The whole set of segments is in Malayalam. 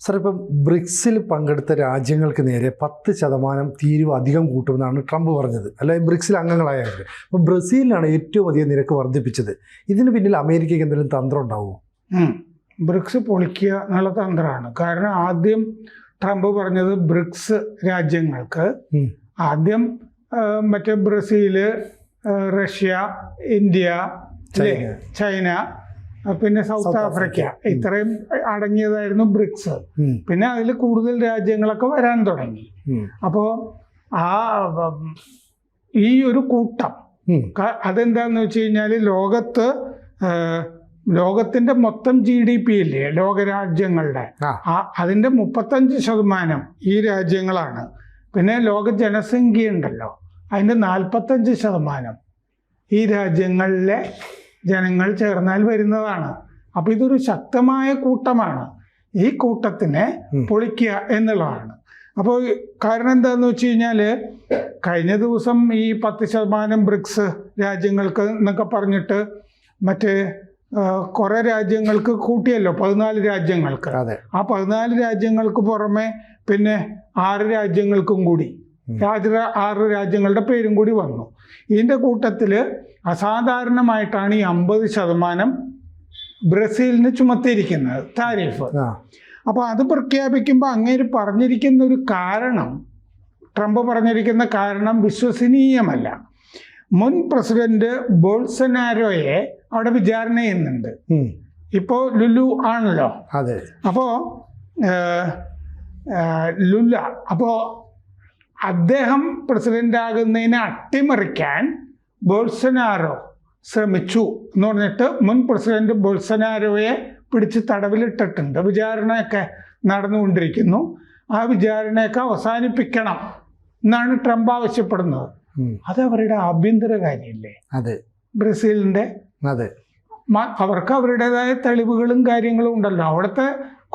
സാർ, ഇപ്പം ബ്രിക്സിൽ പങ്കെടുത്ത രാജ്യങ്ങൾക്ക് നേരെ 10% തീരുവ അധികം കൂട്ടുമെന്നാണ് ട്രംപ് പറഞ്ഞത്. അല്ലെങ്കിൽ ബ്രിക്സിൽ അംഗങ്ങളായവർക്ക്. അപ്പോൾ ബ്രസീലിനാണ് ഏറ്റവും അധികം നിരക്ക് വർദ്ധിപ്പിച്ചത്. ഇതിന് പിന്നിൽ അമേരിക്കയ്ക്ക് എന്തെങ്കിലും തന്ത്രം ഉണ്ടാവുമോ? ബ്രിക്സ് പൊളിക്കുക എന്നുള്ള തന്ത്രമാണ്. കാരണം ആദ്യം ട്രംപ് പറഞ്ഞത് ബ്രിക്സ് രാജ്യങ്ങൾക്ക് ആദ്യം മറ്റേ ബ്രസീല്, റഷ്യ, ഇന്ത്യ, ചൈന, പിന്നെ സൗത്ത് ആഫ്രിക്ക, ഇത്രയും അടങ്ങിയതായിരുന്നു ബ്രിക്സ്. പിന്നെ അതിൽ കൂടുതൽ രാജ്യങ്ങളൊക്കെ വരാൻ തുടങ്ങി. അപ്പോൾ ഈ ഒരു കൂട്ടം അതെന്താന്ന് വെച്ച് കഴിഞ്ഞാൽ ലോകത്തിന്റെ മൊത്തം GDP ഇല്ലേ ലോകരാജ്യങ്ങളുടെ, അതിന്റെ 35% ഈ രാജ്യങ്ങളാണ്. പിന്നെ ലോക ജനസംഖ്യ ഉണ്ടല്ലോ, അതിന്റെ 45% ഈ രാജ്യങ്ങളിലെ ജനങ്ങൾ ചേർന്നാൽ വരുന്നതാണ്. അപ്പൊ ഇതൊരു ശക്തമായ കൂട്ടമാണ്. ഈ കൂട്ടത്തിനെ പൊളിക്കുക എന്നുള്ളതാണ്. അപ്പോൾ കാരണം എന്താന്ന് വെച്ച് കഴിഞ്ഞാൽ കഴിഞ്ഞ ദിവസം ഈ 10% ബ്രിക്സ് രാജ്യങ്ങൾക്ക് എന്നൊക്കെ പറഞ്ഞിട്ട് മറ്റേ കുറെ രാജ്യങ്ങൾക്ക് കൂട്ടിയല്ലോ, 14 രാജ്യങ്ങൾക്ക്. ആ 14 രാജ്യങ്ങൾക്ക് പുറമെ പിന്നെ 6 രാജ്യങ്ങൾക്കും കൂടി 6 രാജ്യങ്ങളുടെ പേരും കൂടി വന്നു. ഇതിൻ്റെ കൂട്ടത്തിൽ അസാധാരണമായിട്ടാണ് ഈ 50% ബ്രസീലിന് ചുമത്തിയിരിക്കുന്നത് താരിഫ്. അപ്പോൾ അത് പ്രഖ്യാപിക്കുമ്പോൾ അങ്ങേര് പറഞ്ഞിരിക്കുന്ന ഒരു കാരണം, ട്രംപ് പറഞ്ഞിരിക്കുന്ന കാരണം വിശ്വസനീയമല്ല. മുൻ പ്രസിഡന്റ് ബോൾസനാരോയെ അവിടെ വിചാരണ ചെയ്യുന്നുണ്ട്. ഇപ്പോൾ ലുലു ആണല്ലോ. അപ്പോൾ ലുല, അപ്പോൾ അദ്ദേഹം പ്രസിഡന്റ് ആകുന്നതിനെ അട്ടിമറിക്കാൻ ബോൾസനാരോ ശ്രമിച്ചു എന്ന് പറഞ്ഞിട്ട് മുൻ പ്രസിഡന്റ് ബോൾസനാരോയെ പിടിച്ച് തടവിലിട്ടിട്ടുണ്ട്. വിചാരണയൊക്കെ നടന്നുകൊണ്ടിരിക്കുന്നു. ആ വിചാരണയൊക്കെ അവസാനിപ്പിക്കണം എന്നാണ് ട്രംപ് ആവശ്യപ്പെടുന്നത്. അത് അവരുടെ ആഭ്യന്തര കാര്യമല്ലേ ബ്രസീലിന്റെ. അവർക്ക് അവരുടേതായ തെളിവുകളും കാര്യങ്ങളും ഉണ്ടല്ലോ. അവിടുത്തെ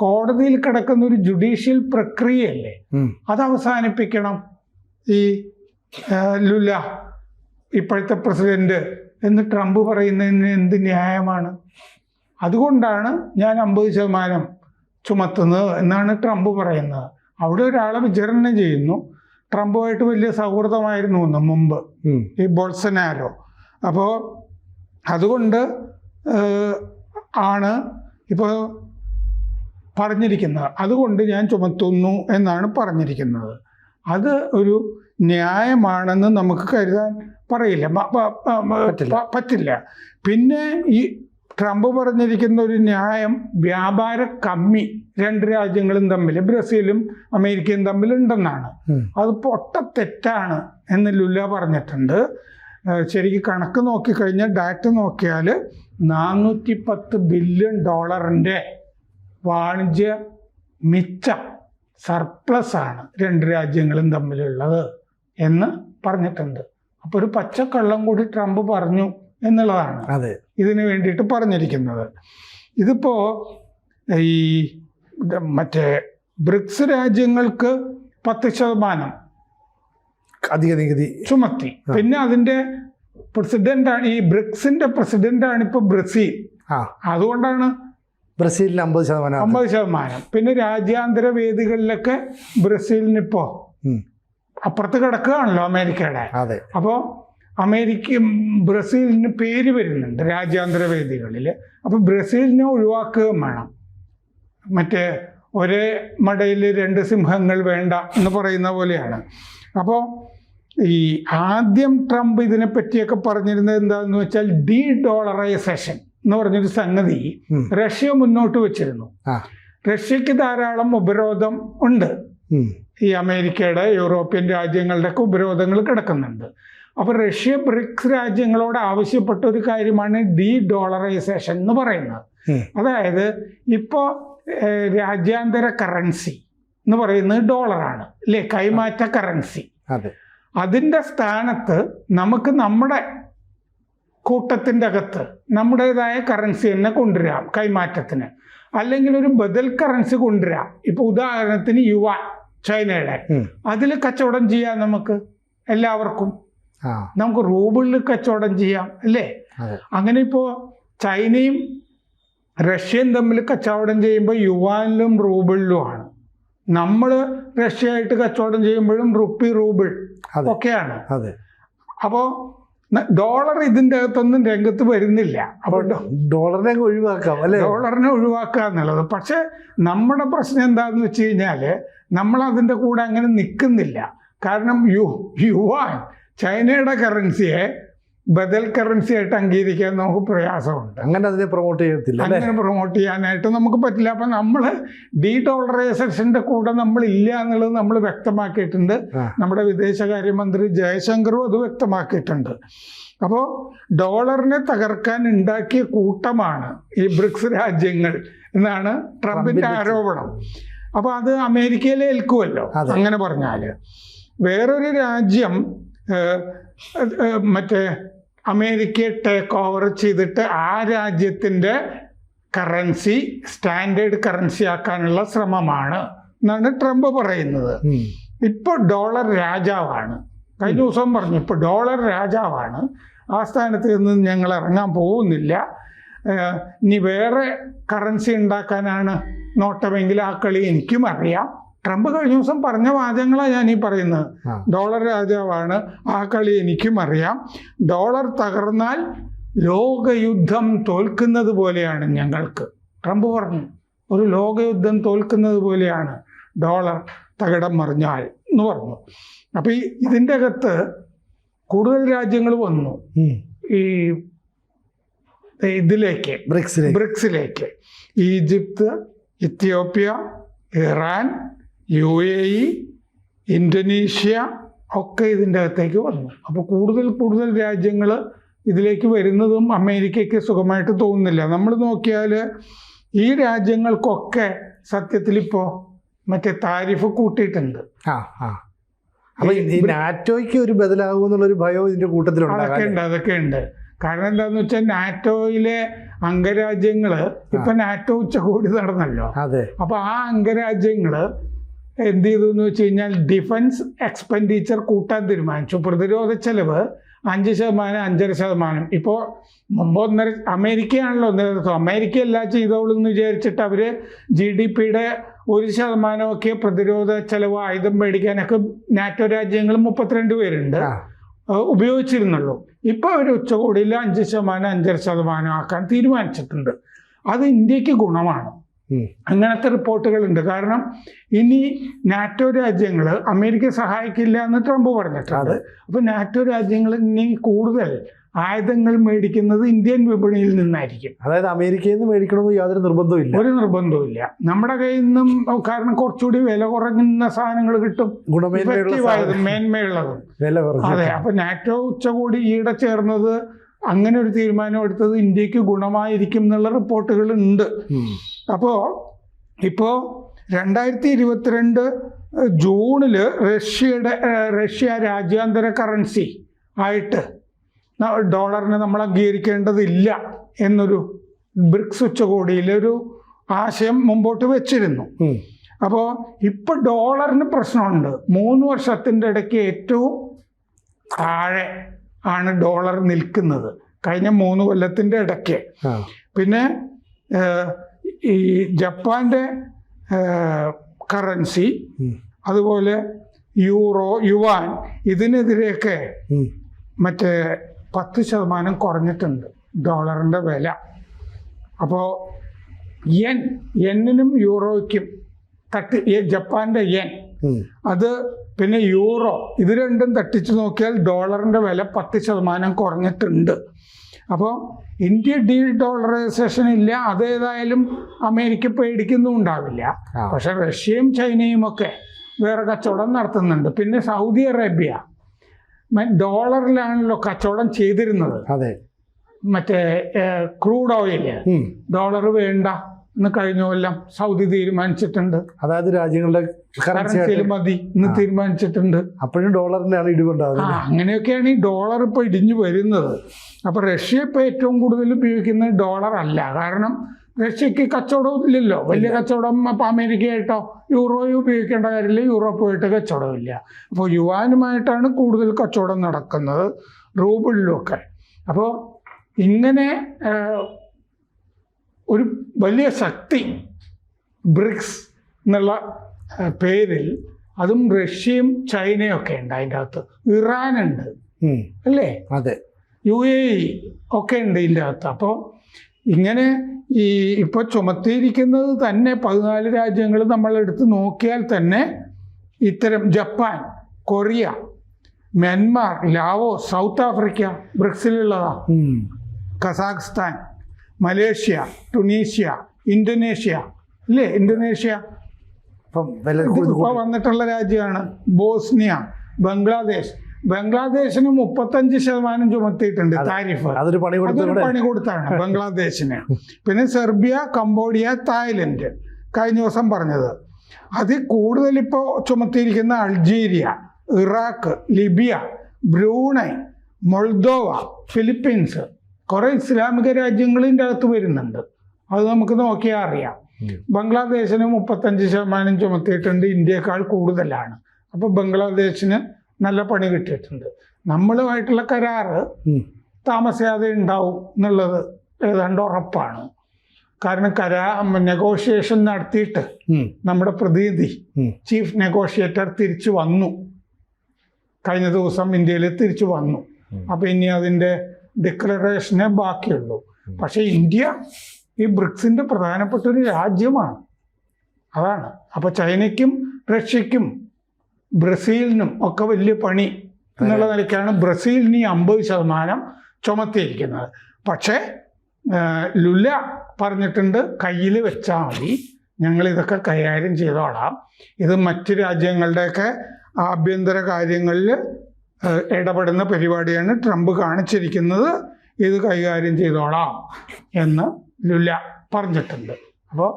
കോടതിയിൽ കിടക്കുന്ന ഒരു ജുഡീഷ്യൽ പ്രക്രിയയല്ലേ, അത് അവസാനിപ്പിക്കണം ഈ ലുല ഇപ്പോഴത്തെ പ്രസിഡന്റ് എന്ന് ട്രംപ് പറയുന്നതിന് എന്ത് ന്യായമാണ്? അതുകൊണ്ടാണ് ഞാൻ 50% ചുമത്തുന്നത് എന്നാണ് ട്രംപ് പറയുന്നത്. അവിടെ ഒരാളെ വിചാരണ ചെയ്യുന്നു. ട്രംപുമായിട്ട് വലിയ സൗഹൃദമായിരുന്നു മുമ്പ് ഈ ബോൾസനാരോ. അപ്പോൾ അതുകൊണ്ട് ആണ് ഇപ്പോൾ പറഞ്ഞിരിക്കുന്നത്. അതുകൊണ്ട് ഞാൻ ചുമത്തുന്നു എന്നാണ് പറഞ്ഞിരിക്കുന്നത്. അത് ഒരു ന്യായമാണെന്ന് നമുക്ക് കരുതാൻ പറ്റില്ല. പിന്നെ ഈ ട്രംപ് പറഞ്ഞിരിക്കുന്ന ഒരു ന്യായം വ്യാപാര കമ്മി 2 രാജ്യങ്ങളും തമ്മിൽ, ബ്രസീലും അമേരിക്കയും തമ്മിലുണ്ടെന്നാണ്. അത് പൊട്ടത്തെറ്റാണ് എന്ന് ലുല പറഞ്ഞിട്ടുണ്ട്. ശരിക്കും കണക്ക് നോക്കിക്കഴിഞ്ഞാൽ, ഡാറ്റ നോക്കിയാൽ $410 ബില്യൺ വാണിജ്യ മിച്ചം, സർപ്ലസ് ആണ് 2 രാജ്യങ്ങളും തമ്മിലുള്ളത് എന്ന് പറഞ്ഞിട്ടുണ്ട്. അപ്പോൾ ഒരു പച്ചക്കള്ളം കൂടി ട്രംപ് പറഞ്ഞു എന്നുള്ളതാണ് ഇതിന് വേണ്ടിയിട്ട് പറഞ്ഞിരിക്കുന്നത്. ഇതിപ്പോ ഈ മറ്റേ ബ്രിക്സ് രാജ്യങ്ങൾക്ക് 10% അധിക നികുതി ചുമത്തി. പിന്നെ അതിന്റെ പ്രസിഡന്റാണ്, ഈ ബ്രിക്സിന്റെ പ്രസിഡന്റാണ് ഇപ്പൊ ബ്രസീൽ. അതുകൊണ്ടാണ് ബ്രസീലിന് 50%. പിന്നെ രാജ്യാന്തര വേദികളിലൊക്കെ ബ്രസീലിനിപ്പോ അപ്പുറത്ത് കിടക്കുകയാണല്ലോ അമേരിക്കയുടെ. അപ്പോൾ ബ്രസീലിന് പേര് വരുന്നുണ്ട് രാജ്യാന്തര വേദികളിൽ. അപ്പോൾ ബ്രസീലിനെ ഒഴിവാക്കുകയും വേണം. മറ്റേ ഒരേ മടയിൽ 2 സിംഹങ്ങൾ വേണ്ട എന്ന് പറയുന്ന പോലെയാണ്. അപ്പോൾ ഈ ആദ്യം ട്രംപ് ഇതിനെ പറ്റിയൊക്കെ പറഞ്ഞിരുന്നത് എന്താണെന്ന് വെച്ചാൽ ഡോളറൈസേഷൻ എന്ന് പറഞ്ഞൊരു സംഗതി റഷ്യ മുന്നോട്ട് വെച്ചിരുന്നു. റഷ്യക്ക് ധാരാളം ഉപരോധം ഉണ്ട്. ഈ അമേരിക്കയുടെ, യൂറോപ്യൻ രാജ്യങ്ങളുടെ ഒക്കെ ഉപരോധങ്ങൾ കിടക്കുന്നുണ്ട്. അപ്പോൾ റഷ്യ ബ്രിക്സ് രാജ്യങ്ങളോട് ആവശ്യപ്പെട്ട ഒരു കാര്യമാണ് ഡോളറൈസേഷൻ എന്ന് പറയുന്നത്. അതായത് ഇപ്പോൾ രാജ്യാന്തര കറൻസി എന്ന് പറയുന്നത് ഡോളറാണ് അല്ലേ, കൈമാറ്റ കറൻസി. അതിൻ്റെ സ്ഥാനത്ത് നമുക്ക് നമ്മുടെ കൂട്ടത്തിൻ്റെ അകത്ത് നമ്മുടേതായ കറൻസി തന്നെ കൊണ്ടുവരാം കൈമാറ്റത്തിന്, അല്ലെങ്കിൽ ഒരു ബദൽ കറൻസി കൊണ്ടുവരാം. ഇപ്പോൾ ഉദാഹരണത്തിന് യുവാൻ, ചൈനയുടെ, അതിൽ കച്ചവടം ചെയ്യാം. നമുക്ക് എല്ലാവർക്കും നമുക്ക് റൂബിളിൽ കച്ചവടം ചെയ്യാം അല്ലേ. അങ്ങനെ ഇപ്പോൾ ചൈനയും റഷ്യയും തമ്മിൽ കച്ചവടം ചെയ്യുമ്പോൾ യുവാനിലും റൂബിളിലുമാണ്. നമ്മൾ റഷ്യയായിട്ട് കച്ചവടം ചെയ്യുമ്പോഴും റുപ്പി റൂബിൾ ഒക്കെയാണ്. അപ്പോൾ ഡോളർ ഇതിൻ്റെ അകത്തൊന്നും രംഗത്ത് വരുന്നില്ല. അപ്പോൾ ഡോളറിനെ ഒഴിവാക്കാം അല്ലേ, ഡോളറിനെ ഒഴിവാക്കുക എന്നുള്ളത്. പക്ഷെ നമ്മുടെ പ്രശ്നം എന്താണെന്ന് വെച്ച് കഴിഞ്ഞാൽ നമ്മൾ അതിൻ്റെ കൂടെ അങ്ങനെ നിൽക്കുന്നില്ല. കാരണം യുവാൻ ചൈനയുടെ കറൻസിയെ ബദൽ കറൻസി ആയിട്ട് അംഗീകരിക്കാൻ നമുക്ക് പ്രയാസമുണ്ട്. അങ്ങനെ അതിനെ പ്രൊമോട്ട് ചെയ്യത്തില്ല, അങ്ങനെ പ്രൊമോട്ട് ചെയ്യാനായിട്ട് നമുക്ക് പറ്റില്ല. അപ്പം നമ്മൾ ഡീഡോളറൈസേഷൻ്റെ കൂടെ നമ്മൾ ഇല്ല എന്നുള്ളത് നമ്മൾ വ്യക്തമാക്കിയിട്ടുണ്ട്. നമ്മുടെ വിദേശകാര്യമന്ത്രി ജയശങ്കറും അത് വ്യക്തമാക്കിയിട്ടുണ്ട്. അപ്പോൾ ഡോളറിനെ തകർക്കാൻ ഉണ്ടാക്കിയ കൂട്ടമാണ് ഈ ബ്രിക്സ് രാജ്യങ്ങൾ എന്നാണ് ട്രംപിൻ്റെ ആരോപണം. അപ്പോൾ അത് അമേരിക്കയിലെ ഏൽക്കുമല്ലോ അങ്ങനെ പറഞ്ഞാൽ. വേറൊരു രാജ്യം മറ്റേ അമേരിക്കയെ ടേക്ക് ഓവർ ചെയ്തിട്ട് ആ രാജ്യത്തിൻ്റെ കറൻസി സ്റ്റാൻഡേർഡ് കറൻസി ആക്കാനുള്ള ശ്രമമാണ് എന്നാണ് ട്രംപ് പറയുന്നത്. ഇപ്പോൾ ഡോളർ രാജാവാണ്. കഴിഞ്ഞ ദിവസം പറഞ്ഞു ഇപ്പോൾ ഡോളർ രാജാവാണ്, ആ സ്ഥാനത്ത് നിന്ന് ഞങ്ങൾ ഇറങ്ങാൻ പോകുന്നില്ല, ഇനി വേറെ കറൻസി ഉണ്ടാക്കാനാണ് നോട്ടമെങ്കിൽ ആ കളി എനിക്കും അറിയാം. ട്രംപ് കഴിഞ്ഞ ദിവസം പറഞ്ഞ വാചകങ്ങളാണ് ഞാൻ ഈ പറയുന്നത്. ഡോളർ രാജാവാണ്, ആ കളി എനിക്കും അറിയാം, ഡോളർ തകർന്നാൽ ലോകയുദ്ധം തോൽക്കുന്നത് പോലെയാണ് ഞങ്ങൾക്ക്. ട്രംപ് പറഞ്ഞു ഒരു ലോകയുദ്ധം തോൽക്കുന്നത് പോലെയാണ് ഡോളർ തകിടം മറിഞ്ഞാൽ എന്ന് പറഞ്ഞു. അപ്പം ഇതിൻ്റെ അകത്ത് കൂടുതൽ രാജ്യങ്ങൾ വന്നു ഈ ഇതിലേക്ക്, ബ്രിക്സിലേക്ക്. Egypt, Ethiopia, Iran, UAE, Indonesia ഒക്കെ ഇതിൻ്റെ അകത്തേക്ക് വന്നു. അപ്പോൾ കൂടുതൽ രാജ്യങ്ങൾ ഇതിലേക്ക് വരുന്നതും അമേരിക്കയ്ക്ക് സുഖമായിട്ട് തോന്നുന്നില്ല. നമ്മൾ നോക്കിയാൽ ഈ രാജ്യങ്ങൾക്കൊക്കെ സത്യത്തിൽ ഇപ്പോൾ മറ്റേ താരിഫ് കൂട്ടിയിട്ടുണ്ട്. അപ്പോൾ ഈ നാറ്റോയ്ക്ക് ഒരു ബദലാകുമെന്നുള്ളൊരു ഭയം ഇതിൻ്റെ കൂട്ടത്തിലുണ്ട്. അതൊക്കെ ഉണ്ട്. കാരണം എന്താണെന്ന് വെച്ചാൽ നാറ്റോയിലെ അംഗരാജ്യങ്ങൾ ഇപ്പം നാറ്റോ ഉച്ചകോടി നടന്നല്ലോ. അപ്പോൾ ആ അംഗരാജ്യങ്ങൾ എന്ത് ചെയ്തു എന്ന് വെച്ച് കഴിഞ്ഞാൽ ഡിഫൻസ് എക്സ്പെൻഡിച്ചർ കൂട്ടാൻ തീരുമാനിച്ചു. പ്രതിരോധ ചെലവ് 5%, 5.5%. ഇപ്പോൾ മുമ്പ് അമേരിക്കയാണല്ലോ 1.5%. അമേരിക്ക എല്ലാം ചെയ്തോളൂ എന്ന് വിചാരിച്ചിട്ട് അവർ GDP-യുടെ 1% പ്രതിരോധ ചെലവ് ആയുധം മേടിക്കാനൊക്കെ നാറ്റോ രാജ്യങ്ങൾ 32 പേരുണ്ട് ഉപയോഗിച്ചിരുന്നുള്ളൂ. ഇപ്പോൾ അവർ ഉച്ചകോടിയിൽ 5%, 5.5% ആക്കാൻ തീരുമാനിച്ചിട്ടുണ്ട്. അത് ഇന്ത്യക്ക് ഗുണമാണ്. അങ്ങനത്തെ റിപ്പോർട്ടുകളുണ്ട്. കാരണം ഇനി നാറ്റോ രാജ്യങ്ങൾ അമേരിക്ക സഹായിക്കില്ല എന്ന് ട്രംപ് പറഞ്ഞിട്ടുണ്ട്. അപ്പോൾ നാറ്റോ രാജ്യങ്ങൾ ഇനി കൂടുതൽ ആയുധങ്ങൾ മേടിക്കുന്നത് ഇന്ത്യൻ വിപണിയിൽ നിന്നായിരിക്കും. അതായത് അമേരിക്കയിൽ നിന്ന് മേടിക്കണമെന്ന് യാതൊരു നിർബന്ധവും ഒരു നിർബന്ധവും ഇല്ല. നമ്മുടെ കയ്യിൽ നിന്നും കാരണം കുറച്ചുകൂടി വില കുറഞ്ഞ സാധനങ്ങൾ കിട്ടും, മേന്മയുള്ളതും. അതെ. അപ്പൊ നാറ്റോ ഉച്ചകോടി ഈയിടെ ചേർന്നത് അങ്ങനെ ഒരു തീരുമാനം എടുത്തത് ഇന്ത്യക്ക് ഗുണമായിരിക്കും എന്നുള്ള റിപ്പോർട്ടുകൾ ഉണ്ട്. അപ്പോൾ ഇപ്പോൾ 2022 ജൂണിൽ റഷ്യ രാജ്യാന്തര കറൻസി ആയിട്ട് ഡോളറിനെ നമ്മൾ അംഗീകരിക്കേണ്ടതില്ല എന്നൊരു ബ്രിക്സ് ഉച്ചകോടിയിലൊരു ആശയം മുമ്പോട്ട് വെച്ചിരുന്നു. അപ്പോൾ ഇപ്പോൾ ഡോളറിന് പ്രശ്നമുണ്ട്. 3 വർഷത്തിൻ്റെ ഇടയ്ക്ക് ഏറ്റവും താഴെ ആണ് ഡോളർ നിൽക്കുന്നത് കഴിഞ്ഞ 3 കൊല്ലത്തിൻ്റെ ഇടയ്ക്ക്. പിന്നെ ഈ ജപ്പാൻ്റെ കറൻസി, അതുപോലെ യൂറോ, യുവാൻ, ഇതിനെതിരെയൊക്കെ മറ്റേ 10% കുറഞ്ഞിട്ടുണ്ട് ഡോളറിൻ്റെ വില. അപ്പോൾ യെന്നിനും യൂറോയ്ക്കും ജപ്പാൻ്റെ യെൻ, അത് പിന്നെ യൂറോ, ഇത് രണ്ടും തട്ടിച്ച് നോക്കിയാൽ ഡോളറിൻ്റെ വില 10% കുറഞ്ഞിട്ടുണ്ട്. അപ്പോൾ ഇന്ത്യ ഡോളറൈസേഷൻ ഇല്ല, അതേതായാലും അമേരിക്ക പേടിക്കൊന്നും ഉണ്ടാവില്ല. പക്ഷെ റഷ്യയും ചൈനയും ഒക്കെ വേറെ കച്ചവടം നടത്തുന്നുണ്ട്. പിന്നെ സൗദി അറേബ്യ ഡോളറിലാണല്ലോ കച്ചവടം ചെയ്തിരുന്നത്. മറ്റേ ക്രൂഡ് ഓയിൽ ഡോളർ വേണ്ട എന്ന് കഴിഞ്ഞ കൊല്ലം സൗദി തീരുമാനിച്ചിട്ടുണ്ട്. അതായത് രാജ്യങ്ങളുടെ കറൻസിയിൽ മതി എന്ന് തീരുമാനിച്ചിട്ടുണ്ട്. അപ്പോഴും ഡോളറിനാണ് ഇടിവുണ്ടാകുന്നത്. അങ്ങനെയൊക്കെയാണ് ഈ ഡോളർ ഇപ്പോൾ ഇടിഞ്ഞു വരുന്നത്. അപ്പോൾ റഷ്യ ഇപ്പോൾ ഏറ്റവും കൂടുതൽ ഉപയോഗിക്കുന്നത് ഡോളർ അല്ല. കാരണം റഷ്യക്ക് കച്ചവടം ഇല്ലല്ലോ, വലിയ കച്ചവടം. അപ്പോൾ അമേരിക്കയായിട്ടോ യൂറോയും ഉപയോഗിക്കേണ്ട കാര്യമില്ല, യൂറോപ്പുമായിട്ട് കച്ചവടമില്ല. അപ്പോൾ യുവാനുമായിട്ടാണ് കൂടുതൽ കച്ചവടം നടക്കുന്നത്, റൂബിളിലുമൊക്കെ. അപ്പോൾ ഇങ്ങനെ ഒരു വലിയ ശക്തി ബ്രിക്സ് എന്നുള്ള പേരിൽ, അതും റഷ്യയും ചൈനയും ഒക്കെ ഉണ്ട് അതിൻ്റെ അകത്ത്, ഇറാനുണ്ട് അല്ലേ, അതെ, UAE ഒക്കെ ഉണ്ട് ഇതിൻ്റെ അകത്ത്. അപ്പോൾ ഇങ്ങനെ ഇപ്പോൾ ചുമത്തിയിരിക്കുന്നത് തന്നെ 14 രാജ്യങ്ങൾ നമ്മളെടുത്ത് നോക്കിയാൽ തന്നെ ഇത്തരം Japan, Korea, Myanmar, Laos, South Africa ബ്രിക്സിലുള്ളതാണ്, കസാഖ്സ്ഥാൻ, മലേഷ്യ, ടുണീഷ്യ, ഇന്തോനേഷ്യ അല്ലേ, ഇന്തോനേഷ്യ ഇപ്പോൾ വന്നിട്ടുള്ള രാജ്യമാണ്, ബോസ്നിയ, ബംഗ്ലാദേശിന് 35% ചുമത്തിയിട്ടുണ്ട് താരിഫ്. അതൊരു പണി കൊടുത്താണ് ബംഗ്ലാദേശിന്. പിന്നെ സെർബിയ, കംബോഡിയ, തായ്ലൻഡ് കഴിഞ്ഞ ദിവസം പറഞ്ഞത്. അതിൽ കൂടുതൽ ഇപ്പോൾ ചുമത്തിയിരിക്കുന്ന Algeria, Iraq, Libya, Brunei, Moldova, Philippines, കുറേ ഇസ്ലാമിക രാജ്യങ്ങളിൻ്റെ അകത്ത് വരുന്നുണ്ട്. അത് നമുക്ക് നോക്കിയാൽ അറിയാം. ബംഗ്ലാദേശിന് 35% ചുമത്തിയിട്ടുണ്ട്, ഇന്ത്യയേക്കാൾ കൂടുതലാണ്. അപ്പോൾ ബംഗ്ലാദേശിന് നല്ല പണി കിട്ടിയിട്ടുണ്ട്. നമ്മളുമായിട്ടുള്ള കരാറ് താമസിയാതെ ഉണ്ടാവും എന്നുള്ളത് ഏതാണ്ട് ഉറപ്പാണ്. കാരണം നെഗോഷിയേഷൻ നടത്തിയിട്ട് നമ്മുടെ പ്രതിനിധി ചീഫ് നെഗോഷിയേറ്റർ തിരിച്ചു വന്നു, കഴിഞ്ഞ ദിവസം ഇന്ത്യയിൽ തിരിച്ചു വന്നു. അപ്പം ഇനി അതിൻ്റെ ഡിക്ലറേഷനേ ബാക്കിയുള്ളൂ. പക്ഷേ ഇന്ത്യ ഈ ബ്രിക്സിൻ്റെ പ്രധാനപ്പെട്ട ഒരു രാജ്യമാണ്. അതാണ്. അപ്പോൾ ചൈനയ്ക്കും റഷ്യയ്ക്കും ബ്രസീലിനും ഒക്കെ വലിയ പണി എന്നുള്ള നിലയ്ക്കാണ് ബ്രസീലിന് 50% ചുമത്തിയിരിക്കുന്നത്. പക്ഷേ ലുല പറഞ്ഞിട്ടുണ്ട്, കയ്യിൽ വെച്ചാൽ മതി, ഞങ്ങളിതൊക്കെ കൈകാര്യം ചെയ്തോളാം. ഇത് മറ്റ് രാജ്യങ്ങളുടെയൊക്കെ ആഭ്യന്തര കാര്യങ്ങളിൽ ഇടപെടുന്ന പരിപാടിയാണ് ട്രംപ് കാണിച്ചിരിക്കുന്നത്, ഇത് കൈകാര്യം ചെയ്തോളാം എന്ന് ലുല പറഞ്ഞിട്ടുണ്ട്. അപ്പോൾ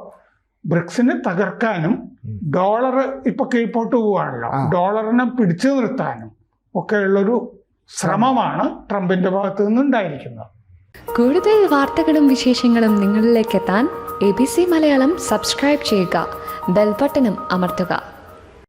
ബ്രിക്സിനെ തകർക്കാനും ഡോളർ ഇപ്പൊ കീഴ്പോട്ട് പോവുകയാണല്ലോ, ഡോളറിനെ പിടിച്ചു നിർത്താനും ഒക്കെയുള്ളൊരു ശ്രമമാണ് ട്രംപിന്റെ ഭാഗത്തു നിന്നുണ്ടായിരിക്കുന്നത്. കൂടുതൽ വാർത്തകളും വിശേഷങ്ങളും നിങ്ങളിലേക്ക് എത്താൻ ABC മലയാളം സബ്സ്ക്രൈബ് ചെയ്യുക, ബെൽബട്ടനും അമർത്തുക.